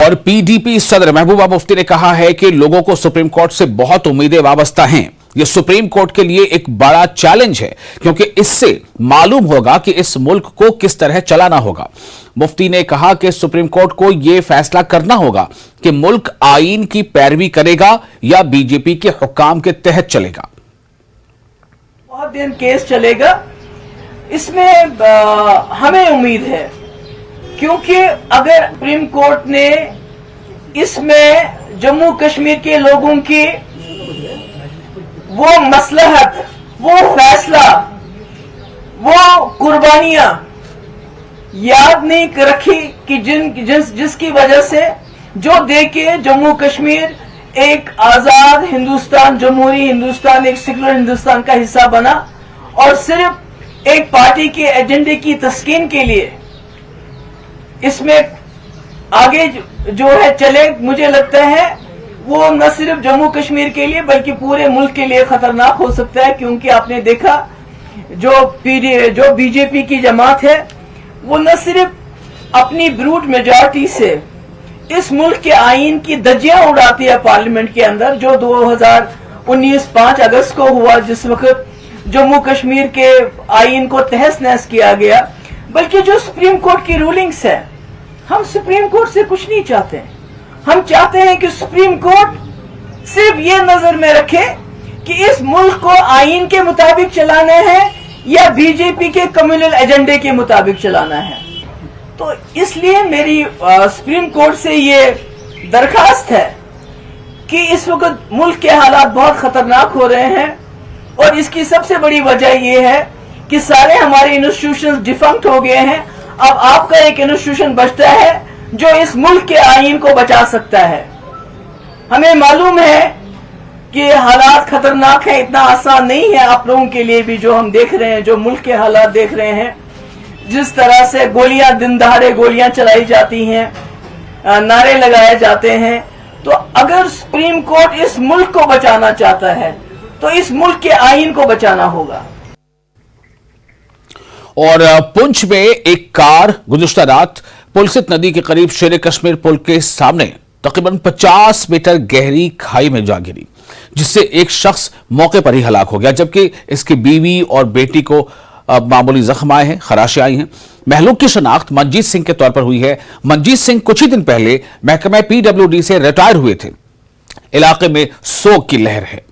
और पीडीपी सदर महबूबा मुफ्ती ने कहा है कि लोगों को सुप्रीम कोर्ट से बहुत उम्मीदें वाबस्ता हैं। यह सुप्रीम कोर्ट के लिए एक बड़ा चैलेंज है क्योंकि इससे मालूम होगा कि इस मुल्क को किस तरह चलाना होगा। मुफ्ती ने कहा कि सुप्रीम कोर्ट को यह फैसला करना होगा कि मुल्क आईन की पैरवी करेगा या बीजेपी के हुक्काम के तहत चलेगा। बहुत दिन केस चलेगा, इसमें हमें उम्मीद है, क्योंकि अगर सुप्रीम कोर्ट ने इसमें जम्मू कश्मीर के लोगों की वो मसलहत, वो फैसला, वो कुर्बानियां याद नहीं रखी कि जिसकी वजह से जो देके जम्मू कश्मीर एक आजाद हिंदुस्तान, जमहूरी हिंदुस्तान, एक सेकुलर हिंदुस्तान का हिस्सा बना और सिर्फ एक पार्टी के एजेंडे की तस्कीन के लिए इसमें आगे जो है चले, मुझे लगता है वो न सिर्फ जम्मू कश्मीर के लिए बल्कि पूरे मुल्क के लिए खतरनाक हो सकता है। क्योंकि आपने देखा जो बीजेपी की जमात है वो न सिर्फ अपनी ब्रूट मेजॉरिटी से इस मुल्क के आईन की धज्जियां उड़ाती है पार्लियामेंट के अंदर, जो 2019 5 अगस्त को हुआ, जिस वक्त जम्मू कश्मीर के आईन को तहस नहस किया गया, बल्कि जो सुप्रीम कोर्ट की रूलिंग्स है, हम सुप्रीम कोर्ट से कुछ नहीं चाहते। हम चाहते हैं कि सुप्रीम कोर्ट सिर्फ ये नजर में रखे कि इस मुल्क को आईन के मुताबिक चलाना है या बीजेपी के कम्युनल एजेंडे के मुताबिक चलाना है। तो इसलिए मेरी सुप्रीम कोर्ट से ये दरखास्त है कि इस वक्त मुल्क के हालात बहुत खतरनाक हो रहे हैं और इसकी सबसे बड़ी वजह यह है कि सारे हमारे इंस्टीट्यूशन डिफंक्ट हो गए हैं। अब आपका एक इंस्टीट्यूशन बचता है जो इस मुल्क के आईन को बचा सकता है। हमें मालूम है कि हालात खतरनाक है, इतना आसान नहीं है आप लोगों के लिए भी, जो हम देख रहे हैं, जो मुल्क के हालात देख रहे हैं, जिस तरह से गोलियां, दिन दहाड़े गोलियां चलाई जाती हैं, नारे लगाए जाते हैं। तो अगर सुप्रीम कोर्ट इस मुल्क को बचाना चाहता है तो इस मुल्क के आईन को बचाना होगा। और पुंछ में एक कार गुज़िश्ता रात पुलसित नदी के करीब शेर कश्मीर पुल के सामने तकरीबन 50 मीटर गहरी खाई में जा गिरी, जिससे एक शख्स मौके पर ही हलाक हो गया, जबकि इसकी बीवी और बेटी को मामूली जख्म आए हैं, खराशें आई हैं। महलूक की शनाख्त मंजीत सिंह के तौर पर हुई है। मंजीत सिंह कुछ ही दिन पहले महकमा PWD से रिटायर हुए थे। इलाके में सोग की लहर है।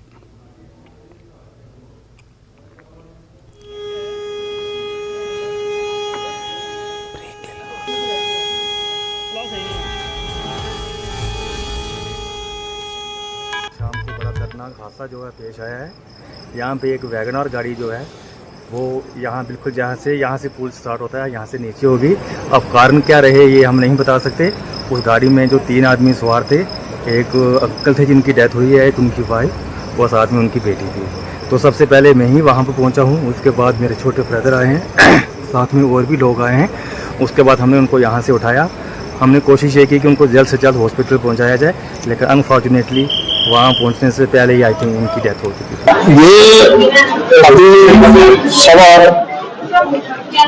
शाम को बड़ा खतरनाक हादसा जो है पेश आया है। यहाँ पे एक वैगनआर गाड़ी जो है वो यहाँ बिल्कुल यहाँ से पुल स्टार्ट होता है, यहाँ से नीचे होगी। अब कारण क्या रहे ये हम नहीं बता सकते। उस गाड़ी में जो 3 आदमी सवार थे, एक अंकल थे जिनकी डेथ हुई है, एक उनकी वाइफ और साथ में उनकी बेटी थी। तो सबसे पहले मैं ही वहाँ पर पहुँचा हूँ, उसके बाद मेरे छोटे ब्रदर आए हैं साथ में और भी लोग आए हैं। उसके बाद हमने उनको यहाँ से उठाया। हमने कोशिश ये की कि उनको जल्द से जल्द हॉस्पिटल पहुँचाया जाए, लेकिन अनफॉर्चुनेटली वहाँ पहुँचने से पहले ही आई थिंक उनकी डेथ हो चुकी थी। ये अभी सवार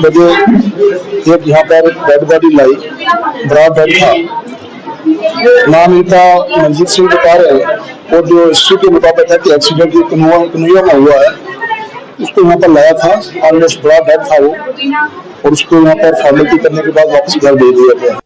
बजे एक यहाँ पर डेड बॉडी लाई, बड़ा बेड था, नाम इनका मंजीत सिंह बता रहे हैं और जो हिस्ट्री के मुताबिक है कि एक्सीडेंट कनुया में हुआ है। उसको यहाँ पर लाया था, ऑलमोस्ट बड़ा डेड था वो, और उसको यहाँ पर फॉर्मेलिटी करने के बाद वापस घर भेज दिया गया।